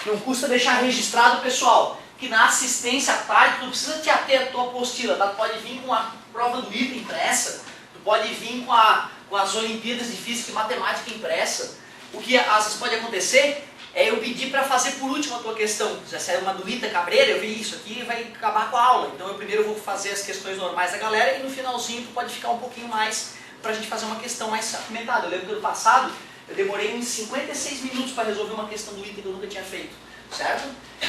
Não custa deixar registrado, pessoal, que na assistência à tarde tu não precisa te ater à tua apostila, tá? Tu pode vir com a prova do ITA impressa, tu pode vir com as Olimpíadas de Física e Matemática impressa. O que às vezes pode acontecer é eu pedir para fazer por último a tua questão. Já saiu uma do ITA Cabreira, eu vi isso aqui vai acabar com a aula. Então eu primeiro vou fazer as questões normais da galera e no finalzinho tu pode ficar um pouquinho mais para a gente fazer uma questão mais argumentada. Eu lembro que ano passado eu demorei uns 56 minutos para resolver uma questão do ITA que eu nunca tinha feito, certo?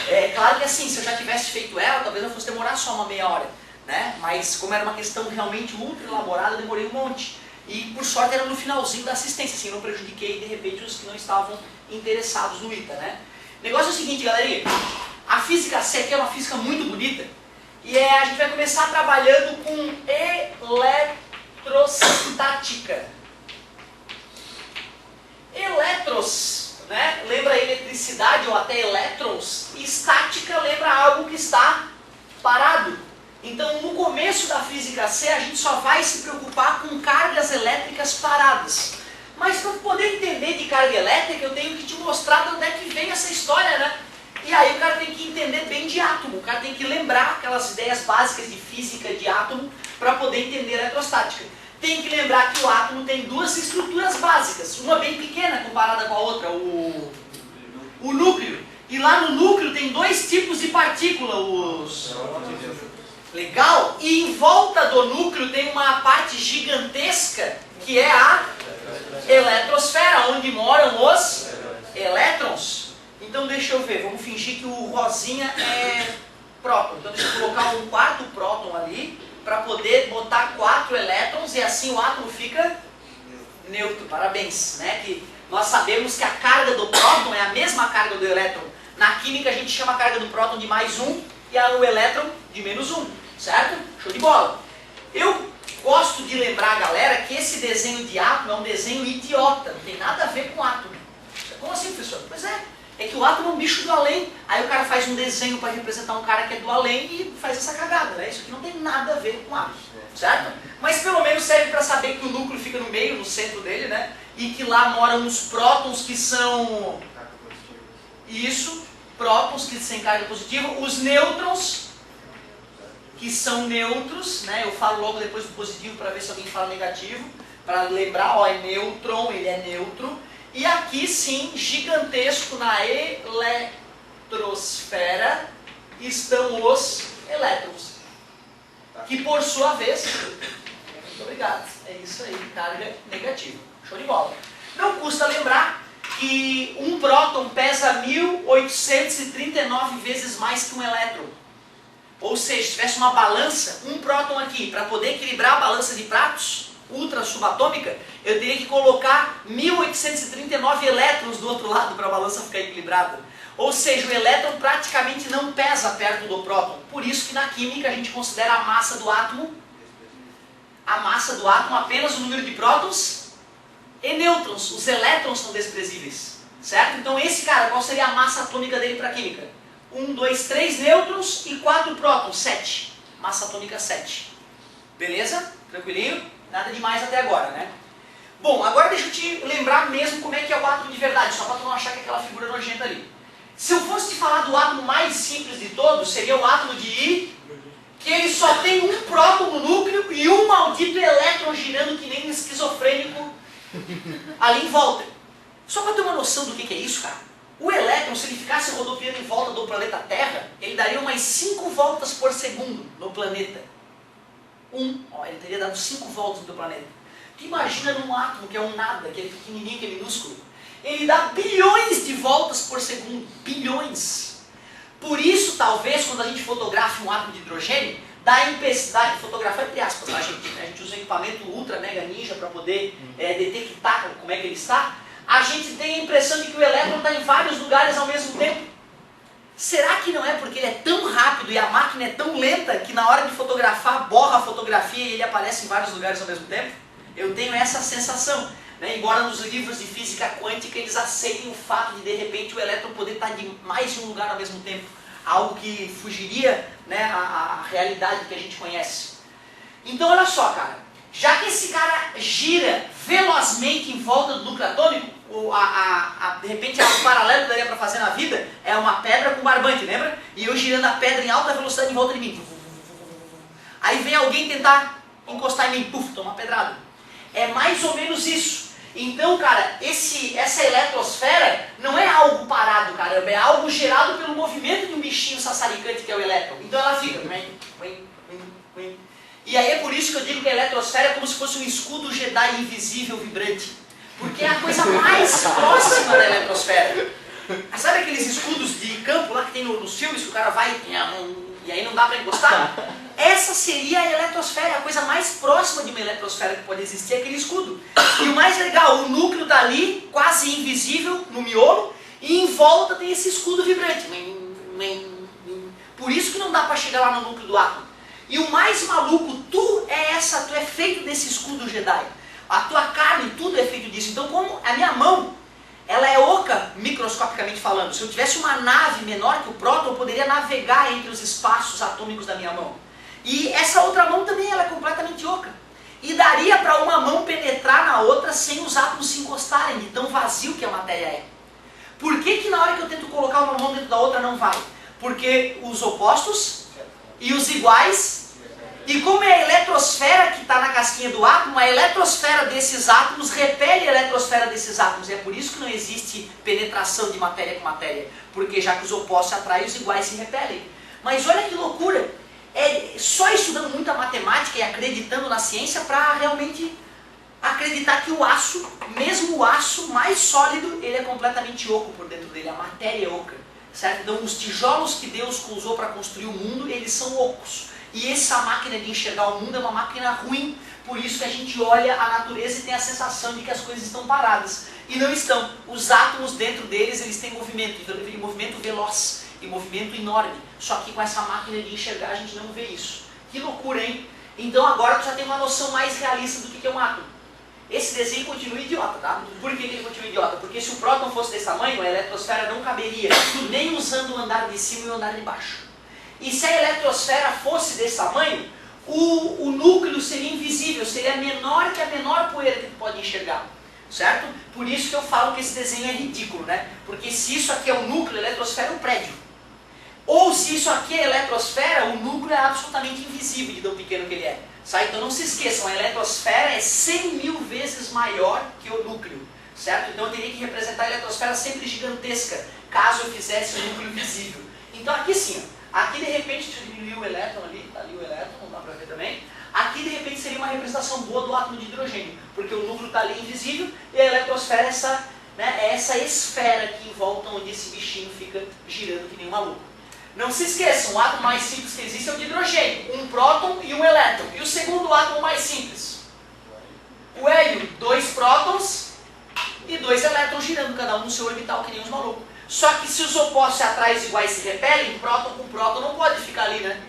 É claro que assim, se eu já tivesse feito ela, talvez eu fosse demorar só uma meia hora, né? Mas como era uma questão realmente ultra elaborada, eu demorei um monte. E por sorte era no finalzinho da assistência, assim, eu não prejudiquei de repente os que não estavam interessados no ITA, né? O negócio é o seguinte, galerinha, a física C aqui é uma física muito bonita e a gente vai começar trabalhando com eletrostática. Elétrons, né? Lembra eletricidade ou até elétrons, e estática lembra algo que está parado. Então, no começo da física C, a gente só vai se preocupar com cargas elétricas paradas. Mas para poder entender de carga elétrica, eu tenho que te mostrar de onde é que vem essa história, né? E aí o cara tem que entender bem de átomo, o cara tem que lembrar aquelas ideias básicas de física de átomo para poder entender a eletrostática. Tem que lembrar que o átomo tem duas estruturas básicas, uma bem pequena comparada com a outra, o núcleo. E lá no núcleo tem dois tipos de partícula, os... Legal? E em volta do núcleo tem uma parte gigantesca que é a eletrosfera, onde moram os elétrons. Então deixa eu ver, vamos fingir que o rosinha é próton. Então deixa eu colocar um quarto próton ali para poder botar 4 elétrons e assim o átomo fica neutro. Parabéns, né? Que nós sabemos que a carga do próton é a mesma carga do elétron. Na química a gente chama a carga do próton de +1 e o elétron de -1, certo? Show de bola. Eu gosto de lembrar a galera que esse desenho de átomo é um desenho idiota, não tem nada a ver com átomo. Como assim, professor? Pois é que o átomo é um bicho do além, aí o cara faz um desenho para representar um cara que é do além e faz essa cagada, né? Isso aqui não tem nada a ver com átomo, certo? Mas pelo menos serve para saber que o núcleo fica no meio, no centro dele, né? E que lá moram os prótons que são... Isso, prótons que têm carga positiva, os nêutrons que são neutros, né? Eu falo logo depois do positivo para ver se alguém fala negativo, para lembrar, ó, é nêutron, ele é neutro. E aqui sim, gigantesco na eletrosfera, estão os elétrons. Que por sua vez, muito obrigado, é isso aí, carga negativa. Show de bola. Não custa lembrar que um próton pesa 1839 vezes mais que um elétron. Ou seja, se tivesse uma balança, um próton aqui, para poder equilibrar a balança de pratos, ultra subatômica, eu teria que colocar 1839 elétrons do outro lado para a balança ficar equilibrada. Ou seja, o elétron praticamente não pesa perto do próton. Por isso que na química a gente considera a massa do átomo apenas o número de prótons e nêutrons. Os elétrons são desprezíveis, certo? Então esse cara, qual seria a massa atômica dele para a química? 1, 2, 3 nêutrons e 4 prótons, 7. Massa atômica 7. Beleza? Tranquilinho? Nada demais até agora, né? Bom, agora deixa eu te lembrar mesmo como é que é o átomo de verdade, só para tu não achar que é aquela figura nojenta ali. Se eu fosse te falar do átomo mais simples de todos, seria o átomo de I, que ele só tem um próton no núcleo e um maldito elétron girando que nem um esquizofrênico ali em volta. Só para ter uma noção do que é isso, cara. O elétron, se ele ficasse rodopiando em volta do planeta Terra, ele daria umas 5 voltas por segundo no planeta. Ele teria dado 5 voltas no planeta. Tu imagina num átomo que é um nada, que é pequenininho, que é minúsculo. Ele dá bilhões de voltas por segundo. Bilhões. Por isso, talvez, quando a gente fotografa um átomo de hidrogênio, dá a impressão, fotografar entre aspas, tá, gente? A gente usa um equipamento ultra mega ninja para poder detectar como é que ele está. A gente tem a impressão de que o elétron está em vários lugares ao mesmo tempo. Será que não é porque ele é tão rápido e a máquina é tão lenta que na hora de fotografar, borra a fotografia e ele aparece em vários lugares ao mesmo tempo? Eu tenho essa sensação, né? Embora nos livros de física quântica eles aceitem o fato de repente o elétron poder estar em mais de um lugar ao mesmo tempo. Algo que fugiria, né, a realidade que a gente conhece. Então olha só, cara. Já que esse cara gira velozmente em volta do núcleo atômico, de repente o paralelo que daria para fazer na vida é uma pedra com barbante, lembra? E eu girando a pedra em alta velocidade em volta de mim. Aí vem alguém tentar encostar em mim, puf, toma uma pedrada. É mais ou menos isso. Então, cara, essa eletrosfera não é algo parado, caramba, é algo gerado pelo movimento de um bichinho sassaricante que é o elétron. Então ela fica. E aí é por isso que eu digo que a eletrosfera é como se fosse um escudo Jedi invisível vibrante. Porque é a coisa mais próxima da eletrosfera. Sabe aqueles escudos de campo lá que tem nos filmes que o cara vai e aí não dá pra encostar? Essa seria a eletrosfera, a coisa mais próxima de uma eletrosfera que pode existir é aquele escudo. E o mais legal, o núcleo está ali, quase invisível, no miolo, e em volta tem esse escudo vibrante. Por isso que não dá para chegar lá no núcleo do átomo. E o mais maluco, tu é feito desse escudo Jedi. A tua carne, tudo é feito disso. Então, como a minha mão, ela é oca, microscopicamente falando. Se eu tivesse uma nave menor que o próton, eu poderia navegar entre os espaços atômicos da minha mão. E essa outra mão também ela é completamente oca. E daria para uma mão penetrar na outra sem os átomos se encostarem, de tão vazio que a matéria é. Por que na hora que eu tento colocar uma mão dentro da outra não vai? Porque os opostos e os iguais, e como é a eletrosfera que está na casquinha do átomo, a eletrosfera desses átomos repele a eletrosfera desses átomos. É por isso que não existe penetração de matéria com matéria, porque já que os opostos se atraem, os iguais se repelem. Mas olha que loucura! É só estudando muita matemática e acreditando na ciência para realmente acreditar que o aço, mesmo o aço mais sólido, ele é completamente oco por dentro dele, a matéria é oca, certo? Então os tijolos que Deus usou para construir o mundo, eles são ocos. E essa máquina de enxergar o mundo é uma máquina ruim, por isso que a gente olha a natureza e tem a sensação de que as coisas estão paradas. E não estão. Os átomos dentro deles, eles têm movimento veloz e movimento enorme. Só que com essa máquina de enxergar a gente não vê isso. Que loucura, hein? Então agora tu já tem uma noção mais realista do que é um átomo. Esse desenho continua idiota, tá? Por que ele continua idiota? Porque se o próton fosse desse tamanho, a eletrosfera não caberia, nem usando o andar de cima e o andar de baixo. E se a eletrosfera fosse desse tamanho, o núcleo seria invisível, seria menor que a menor poeira que tu pode enxergar. Certo? Por isso que eu falo que esse desenho é ridículo, né? Porque se isso aqui é o núcleo, a eletrosfera é um prédio. Ou se isso aqui é a eletrosfera, o núcleo é absolutamente invisível de tão pequeno que ele é. Sabe? Então não se esqueçam, a eletrosfera é 100.000 vezes maior que o núcleo. Certo? Então eu teria que representar a eletrosfera sempre gigantesca, caso eu fizesse o núcleo visível. Então aqui sim, aqui de repente diminuiu o elétron ali, tá ali o elétron, não dá pra ver também. Aqui de repente seria uma representação boa do átomo de hidrogênio, porque o núcleo está ali invisível e a eletrosfera é essa esfera aqui em volta onde esse bichinho fica girando que nem um maluco. Não se esqueçam, o átomo mais simples que existe é o de hidrogênio, um próton e um elétron. E o segundo átomo mais simples? O hélio, 2 prótons e 2 elétrons girando, cada um no seu orbital que nem uns malucos. Só que se os opostos se atraem e os iguais se repelem, próton com próton não pode ficar ali, né?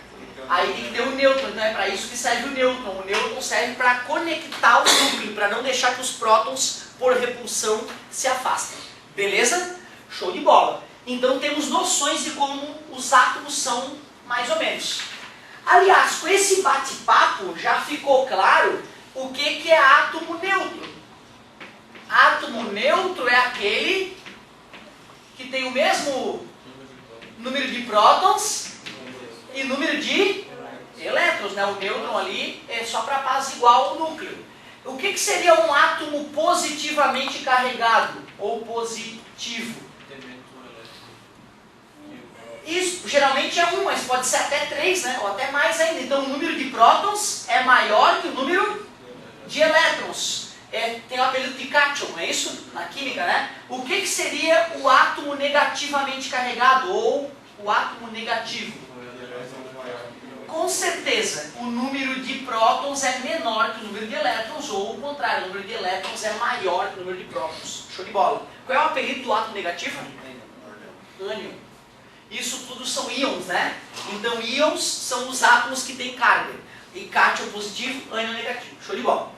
Aí tem que ter um nêutron, então é para isso que serve o nêutron. O nêutron serve para conectar o núcleo, para não deixar que os prótons, por repulsão, se afastem. Beleza? Show de bola. Então temos noções de como os átomos são mais ou menos. Aliás, com esse bate-papo já ficou claro o que é átomo neutro. Átomo neutro é aquele que tem o mesmo número de prótons e número de elétrons, né? O nêutron ali é só para apaziguar o núcleo. O que seria um átomo positivamente carregado ou positivo? Isso geralmente é 1, mas pode ser até 3, né? Ou até mais ainda. Então o número de prótons é maior que o número de elétrons. Tem o apelido de cátion, é isso? Na química, né? O que seria o átomo negativamente carregado ou o átomo negativo? Com certeza, o número de prótons é menor que o número de elétrons, ou o contrário, o número de elétrons é maior que o número de prótons. Show de bola. Qual é o apelido do átomo negativo? Ânion. Isso tudo são íons, né? Então íons são os átomos que têm carga. E cátion positivo, ânion negativo. Show de bola.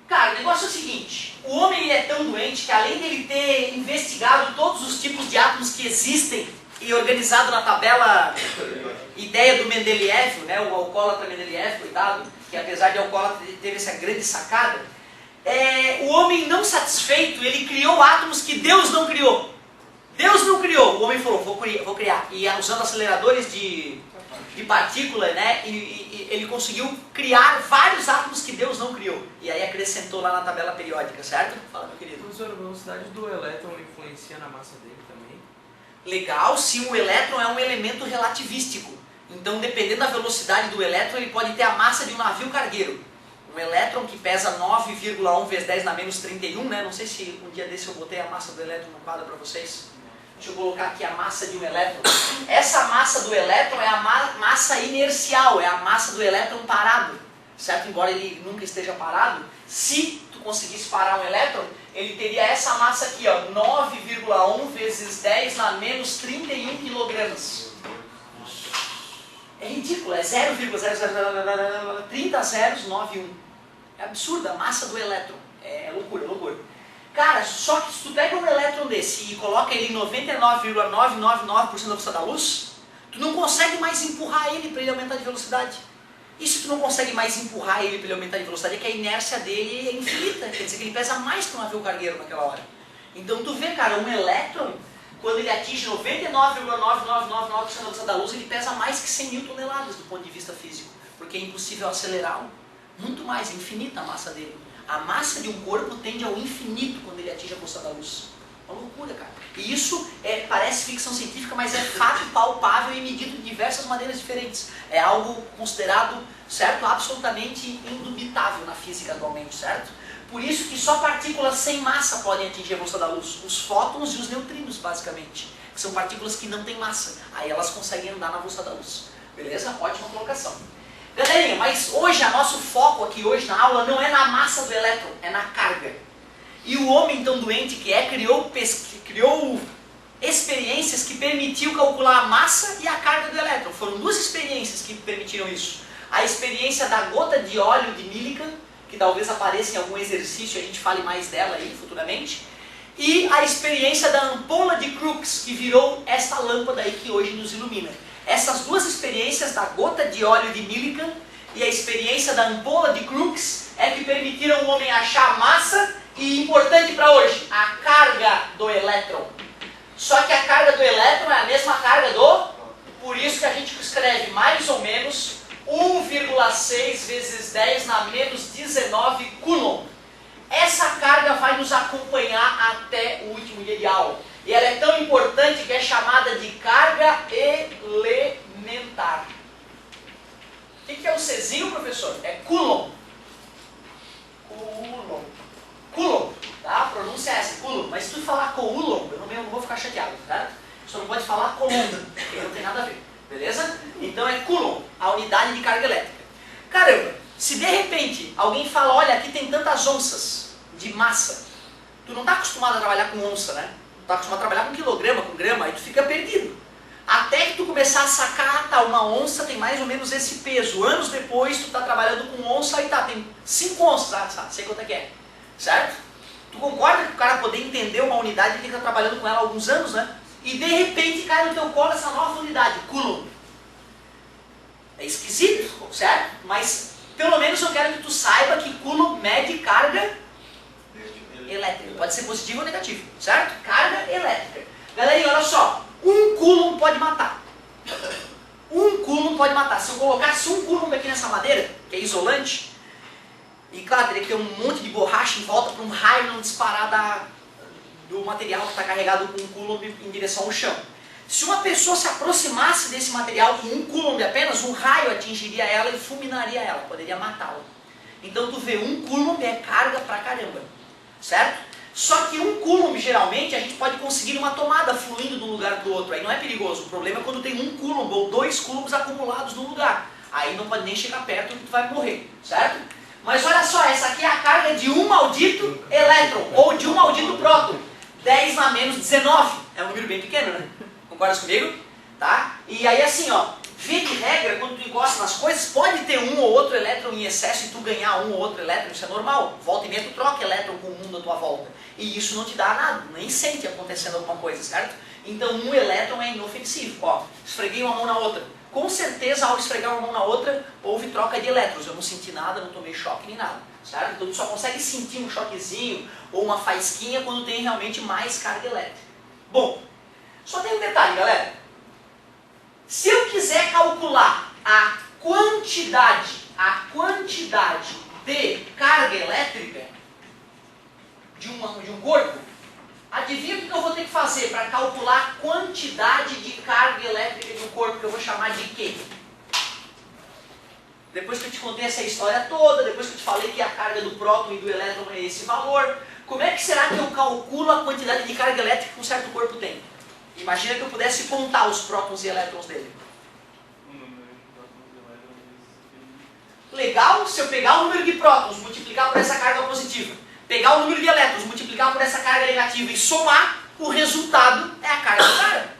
Cara, o negócio é o seguinte, o homem ele é tão doente que além dele ter investigado todos os tipos de átomos que existem e organizado na tabela ideia do Mendeleev, né, o alcoólatra Mendeleev, coitado, que apesar de alcoólatra teve essa grande sacada, o homem não satisfeito, ele criou átomos que Deus não criou. Deus não criou, o homem falou, vou criar. E usando aceleradores de partícula, né, e ele conseguiu criar vários átomos que Deus não criou. E aí acrescentou lá na tabela periódica, certo? Fala, meu querido. Professor, a velocidade do elétron influencia na massa dele também? Legal, se o elétron é um elemento relativístico. Então, dependendo da velocidade do elétron, ele pode ter a massa de um navio cargueiro. Um elétron que pesa 9,1 vezes 10 na menos 31, né? Não sei se um dia desse eu botei a massa do elétron no quadro para vocês. Deixa eu colocar aqui a massa de um elétron. Essa massa do elétron é a massa inercial, é a massa do elétron parado. Certo? Embora ele nunca esteja parado, se tu conseguisse parar um elétron, ele teria essa massa aqui, ó, 9,1 vezes 10 na menos 31 quilogramas. É ridículo, é 0,00030 zeros 91. É absurda a massa do elétron. É loucura, loucura. Cara, só que se tu pega um elétron desse e coloca ele em 99,999% da velocidade da luz, tu não consegue mais empurrar ele para ele aumentar de velocidade. E se tu não consegue mais empurrar ele para ele aumentar de velocidade, é que a inércia dele é infinita. Quer dizer que ele pesa mais que um navio cargueiro naquela hora. Então tu vê, cara, um elétron, quando ele atinge 99,9999% da velocidade da luz, ele pesa mais que 100 mil toneladas do ponto de vista físico. Porque é impossível acelerá-lo. Muito mais, é infinita a massa dele. A massa de um corpo tende ao infinito quando ele atinge a velocidade da luz. Uma loucura, cara. E isso parece ficção científica, mas é fato palpável e medido de diversas maneiras diferentes. É algo considerado, certo, absolutamente indubitável na física atualmente, certo? Por isso que só partículas sem massa podem atingir a velocidade da luz. Os fótons e os neutrinos, basicamente. Que são partículas que não têm massa. Aí elas conseguem andar na velocidade da luz. Beleza? Ótima colocação. Galerinha, mas hoje, o nosso foco aqui hoje na aula não é na massa do elétron, é na carga. E o homem então doente que criou experiências que permitiu calcular a massa e a carga do elétron. Foram duas experiências que permitiram isso. A experiência da gota de óleo de Millikan, que talvez apareça em algum exercício e a gente fale mais dela aí futuramente. E a experiência da ampola de Crookes, que virou esta lâmpada aí que hoje nos ilumina. Essas duas experiências, da gota de óleo de Millikan e a experiência da ampola de Crookes, é que permitiram o homem achar a massa e, importante para hoje, a carga do elétron. Só que a carga do elétron é a mesma carga do... Por isso que a gente escreve mais ou menos 1,6 vezes 10 na menos 19 coulomb. Essa carga vai nos acompanhar até o último dia de aula. E ela é tão importante que é chamada de carga elementar. O que é o Czinho, professor? É coulomb. Coulomb. Coulomb, tá? A pronúncia é essa, coulomb. Mas se tu falar coulomb, eu não vou ficar chateado, tá? Só não pode falar coulomb, porque não tem nada a ver, beleza? Então é coulomb, a unidade de carga elétrica. Caramba, se de repente alguém fala, olha, aqui tem tantas onças de massa, tu não está acostumado a trabalhar com onça, né? Tu está acostumado a trabalhar com quilograma, com grama, aí tu fica perdido. Até que tu começar a sacar, tá, uma onça tem mais ou menos esse peso. Anos depois tu está trabalhando com onça, aí tá, tem 5 onças, sei quanto é que é. Certo? Tu concorda que o cara poder entender uma unidade, ele tem que estar trabalhando com ela há alguns anos, né? E de repente cai no teu colo essa nova unidade, coulomb. É esquisito, certo? Mas pelo menos eu quero que tu saiba que coulomb mede carga elétrica. Pode ser positivo ou negativo, certo? Carga elétrica. Galerinha, olha só. 1 coulomb pode matar. 1 coulomb pode matar. Se eu colocasse 1 coulomb aqui nessa madeira, que é isolante, e claro, teria que ter um monte de borracha em volta para um raio não disparar do material que está carregado com 1 coulomb em direção ao chão. Se uma pessoa se aproximasse desse material com 1 coulomb apenas, um raio atingiria ela e fulminaria ela, poderia matá-la. Então tu vê, 1 coulomb é carga pra caramba, certo? Só que 1 coulomb, geralmente, a gente pode conseguir uma tomada fluindo de um lugar para o outro, aí não é perigoso. O problema é quando tem 1 coulomb ou 2 coulombs acumulados num lugar. Aí não pode nem chegar perto que tu vai morrer, certo? Mas olha só, essa aqui é a carga de um maldito elétron, ou de um maldito próton. 10 na menos 19. É um número bem pequeno, né? Concordas comigo? Tá? E aí assim, ó, via de regra, quando tu encosta nas coisas, pode ter um ou outro elétron em excesso e tu ganhar um ou outro elétron, isso é normal. Volta e meia tu troca elétron com o mundo à tua volta. E isso não te dá nada, nem sente acontecendo alguma coisa, certo? Então 1 elétron é inofensivo. Ó, esfreguei uma mão na outra. com certeza ao esfregar uma mão na outra, houve troca de elétrons. Eu não senti nada, não tomei choque nem nada, certo? Então tu só consegue sentir um choquezinho ou uma faísquinha quando tem realmente mais carga elétrica. Bom, só tem um detalhe, galera. Se eu quiser calcular a quantidade de carga elétrica de um corpo, adivinha o que eu vou ter que fazer para calcular a quantidade de carga elétrica de um corpo, que eu vou chamar de quê? Depois que eu te contei essa história toda, depois que eu te falei que a carga do próton e do elétron é esse valor, como é que será que eu calculo a quantidade de carga elétrica que um certo corpo tem? Imagina que eu pudesse contar os prótons e elétrons dele. Legal, se eu pegar o número de prótons, multiplicar por essa carga positiva, pegar o número de elétrons, multiplicar por essa carga negativa e somar, o resultado é a carga do cara.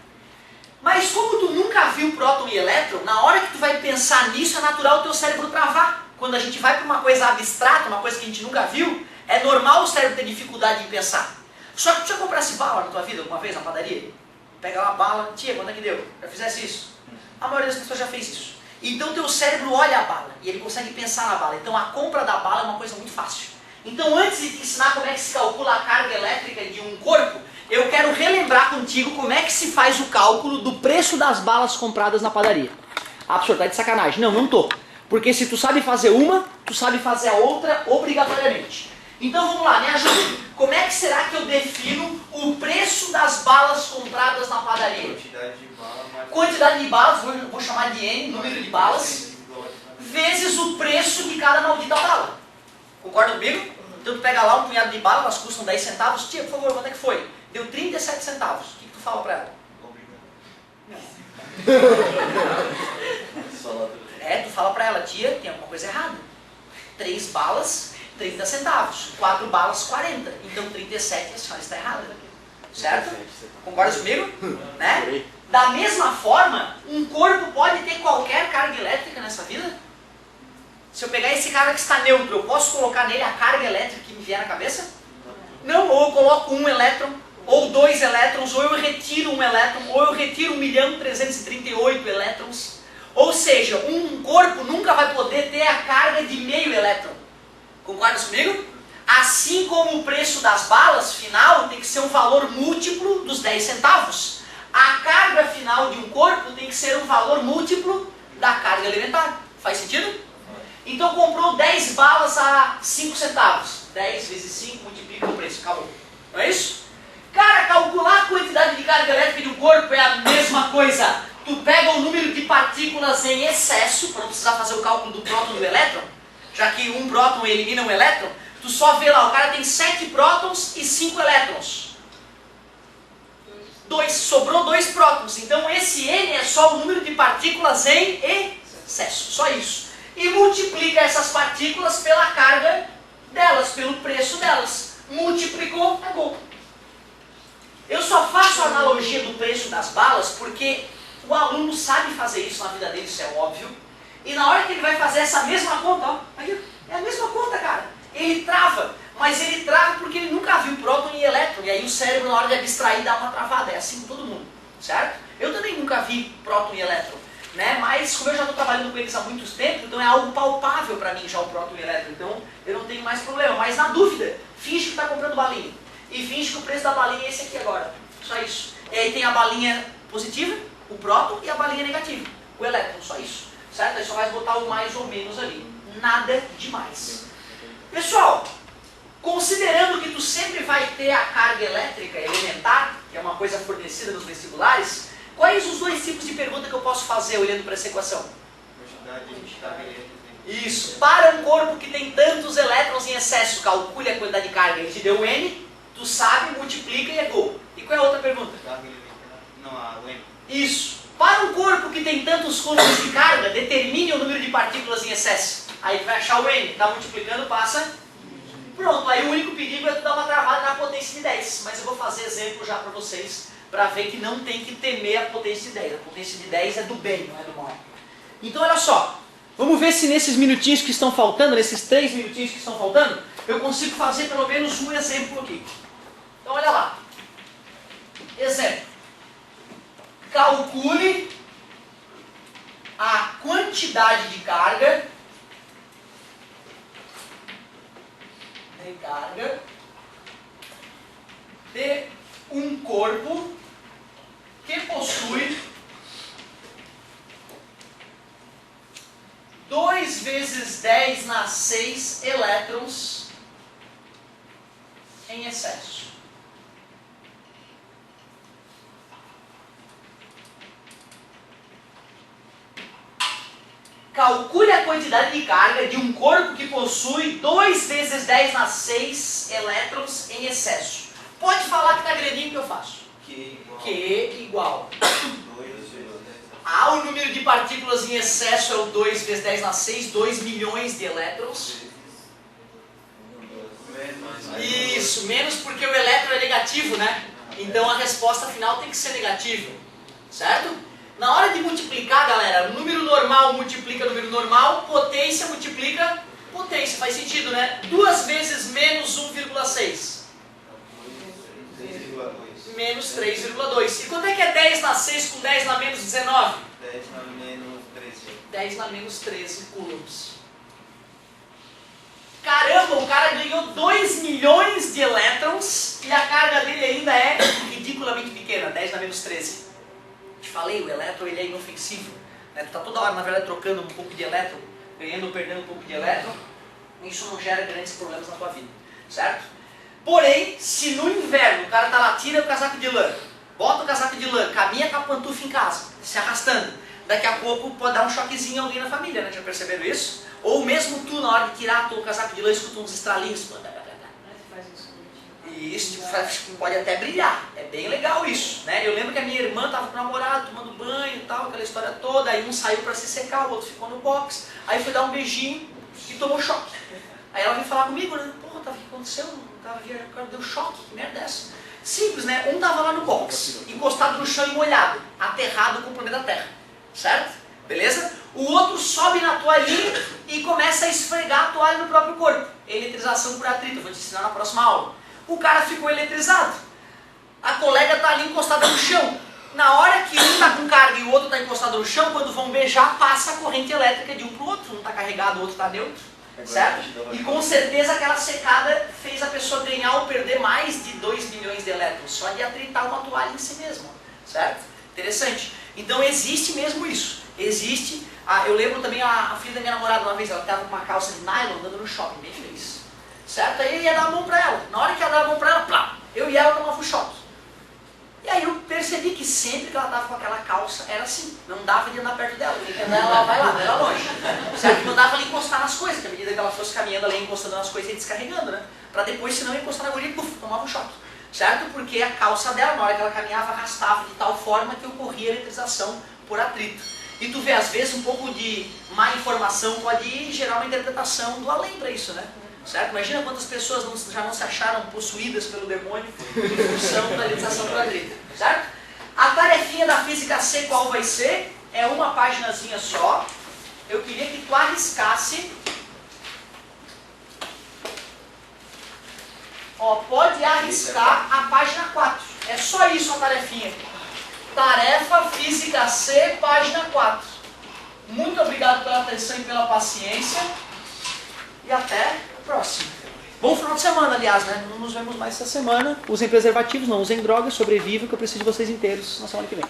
Mas como tu nunca viu próton e elétron, na hora que tu vai pensar nisso, é natural o teu cérebro travar. Quando a gente vai para uma coisa abstrata, uma coisa que a gente nunca viu, é normal o cérebro ter dificuldade em pensar. Só que tu já comprasse bala na tua vida alguma vez na padaria? Pega uma bala, tia, quanto é que deu? Já fizesse isso? A maioria das pessoas já fez isso. Então teu cérebro olha a bala e ele consegue pensar na bala. Então a compra da bala é uma coisa muito fácil. Então antes de te ensinar como é que se calcula a carga elétrica de um corpo, eu quero relembrar contigo como é que se faz o cálculo do preço das balas compradas na padaria. Ah, professor, tá de sacanagem. Não, não tô. Porque se tu sabe fazer uma, tu sabe fazer a outra obrigatoriamente. Então vamos lá, me ajuda. Como é que será que eu defino o preço das balas compradas na padaria? Quantidade de balas, vou chamar de N, número de balas, vezes o preço de cada maldita bala. Concorda comigo? Então tu pega lá um punhado de bala, elas custam 10 centavos. Tia, por favor, quanto é que foi? Deu 37 centavos. O que tu fala pra ela? Tu fala pra ela, tia, tem alguma coisa errada. 3 balas, 30 centavos. 4 balas, 40. Então 37, a senhora está errada. Certo? Concorda comigo? Né? Da mesma forma, um corpo pode ter qualquer carga elétrica nessa vida? Se eu pegar esse cara que está neutro, eu posso colocar nele a carga elétrica que me vier na cabeça? Não, ou eu coloco um elétron, ou 2 elétrons, ou eu retiro um elétron, ou eu retiro 1.338.000 elétrons. Ou seja, um corpo nunca vai poder ter a carga de meio elétron. Concorda comigo? Assim como o preço das balas final tem que ser um valor múltiplo dos 10 centavos. A carga final de um corpo tem que ser um valor múltiplo da carga elementar. Faz sentido? Então comprou 10 balas a 5 centavos. 10 vezes 5 multiplica o preço. Acabou. Não é isso? Cara, calcular a quantidade de carga elétrica de um corpo é a mesma coisa. Tu pega o número de partículas em excesso, para não precisar fazer o cálculo do próton e do elétron, já que um próton elimina um elétron, tu só vê lá, o cara tem 7 prótons e 5 elétrons. Sobrou 2 prótons. Então esse N é só o número de partículas em excesso. Só isso. E multiplica essas partículas pela carga delas, pelo preço delas. Multiplicou, é gol. Eu só faço a analogia do preço das balas porque o aluno sabe fazer isso na vida dele, isso é óbvio. E na hora que ele vai fazer essa mesma conta, ó, aqui, é a mesma conta, cara. Ele trava, mas ele trava porque ele nunca viu próton e elétron. E aí o cérebro, na hora de abstrair, dá uma travada. É assim com todo mundo, certo? Eu também nunca vi próton e elétron, né? Mas como eu já estou trabalhando com eles há muito tempo, então é algo palpável para mim já o próton e elétron. Então eu não tenho mais problema. Mas na dúvida, finge que está comprando balinha. E finge que o preço da balinha é esse aqui agora. Só isso. E aí tem a balinha positiva, o próton, e a balinha negativa, o elétron. Só isso. Certo? Aí só vai botar o mais ou menos ali. Nada demais. Pessoal, considerando que tu sempre vai ter a carga elétrica elementar, que é uma coisa fornecida nos vestibulares, quais os 2 tipos de pergunta que eu posso fazer olhando para essa equação? Quantidade de carga elétrica. Isso. Para um corpo que tem tantos elétrons em excesso, calcule a quantidade de carga. Ele te deu N, tu sabe, multiplica e é gol. E qual é a outra pergunta? Carga elementar. Não, o N. Isso. Para um corpo que tem tantos coulombs de carga, determine o número de partículas em excesso. Aí tu vai achar o N, está multiplicando, passa. Pronto, aí o único perigo é tu dar uma travada na potência de 10. Mas eu vou fazer exemplo já para vocês, para ver que não tem que temer a potência de 10. A potência de 10 é do bem, não é do mal. Então olha só, vamos ver se nesses minutinhos que estão faltando, nesses 3 minutinhos que estão faltando, eu consigo fazer pelo menos um exemplo aqui. Então olha lá. Exemplo. Calcule a quantidade de carga de um corpo que possui 2 vezes 10 na 6 elétrons em excesso. Calcule a quantidade de carga de um corpo que possui 2 vezes 10 na 6 elétrons em excesso. Pode falar que está grandinho que eu faço. Q igual. O número de partículas em excesso é o 2 vezes 10 na 6, 2 milhões de elétrons. Isso, menos porque o elétron é negativo, né? Então a resposta final tem que ser negativa. Certo? Na hora de multiplicar, galera, número normal multiplica número normal, potência multiplica potência. Faz sentido, né? 2 vezes menos 1,6. Menos 3,2. E quanto é que é 10 na 6 com 10 na menos 19? 10 na menos 13. 10 na menos 13 coulombs. Caramba, o cara ganhou 2 milhões de elétrons e a carga dele ainda é ridiculamente pequena, 10 na menos 13. Te falei, o elétron ele é inofensivo. Né? Tu tá toda hora, na verdade, trocando um pouco de elétron, ganhando ou perdendo um pouco de elétron. Isso não gera grandes problemas na tua vida, certo? Porém, se no inverno o cara tá lá, tira o casaco de lã, bota o casaco de lã, caminha com a pantufa em casa, se arrastando, daqui a pouco pode dar um choquezinho em alguém na família, né? Já perceberam isso? Ou mesmo tu, na hora de tirar o casaco de lã, escuta uns estralinhos. E isso pode até brilhar, é bem legal isso, né? Eu lembro que a minha irmã estava com o namorado, tomando banho e tal, aquela história toda, aí um saiu para se secar, o outro ficou no box, aí foi dar um beijinho e tomou choque. Aí ela veio falar comigo, né? Porra, o que aconteceu? O cara deu choque, que merda é essa? Simples, né? Um tava lá no box, encostado no chão e molhado, aterrado com o planeta Terra, certo? Beleza? O outro sobe na toalhinha e começa a esfregar a toalha no próprio corpo. Eletrização por atrito, eu vou te ensinar na próxima aula. O cara ficou eletrizado. A colega está ali encostada no chão. Na hora que um está com carga e o outro está encostado no chão, quando vão beijar, passa a corrente elétrica de um para o outro. Um está carregado, o outro está neutro. Certo? E com certeza aquela secada fez a pessoa ganhar ou perder mais de 2 milhões de elétrons, só de atritar uma toalha em si mesma. Certo? Interessante. Então existe mesmo isso. Existe. Eu lembro também a filha da minha namorada uma vez, ela estava com uma calça de nylon andando no shopping, bem feliz. Certo? Aí eu ia dar a mão pra ela. Na hora que ela dava a mão pra ela, plá, eu e ela tomava um choque. E aí eu percebi que sempre que ela tava com aquela calça, era assim, não dava de andar perto dela, porque ela vai lá, vai lá longe. Certo? Não dava ali encostar nas coisas, que à medida que ela fosse caminhando, ela ia encostando nas coisas e descarregando, né? Pra depois, se não encostar na guria, puf, tomava um choque. Certo? Porque a calça dela, na hora que ela caminhava, arrastava de tal forma que ocorria eletrização por atrito. E tu vê, às vezes, um pouco de má informação pode gerar uma interpretação do além para isso, né? Certo? Imagina quantas pessoas já não se acharam possuídas pelo demônio em função da eletrização por atrito. Certo? A tarefinha da física C qual vai ser? É uma paginazinha só. Eu queria que tu arriscasse. Ó, pode arriscar a página 4. É só isso a tarefinha. Tarefa Física C, página 4. Muito obrigado pela atenção e pela paciência. E até a próxima. Bom final de semana, aliás, né? Não nos vemos mais essa semana. Usem preservativos, não usem drogas, sobrevivam, que eu preciso de vocês inteiros na semana que vem.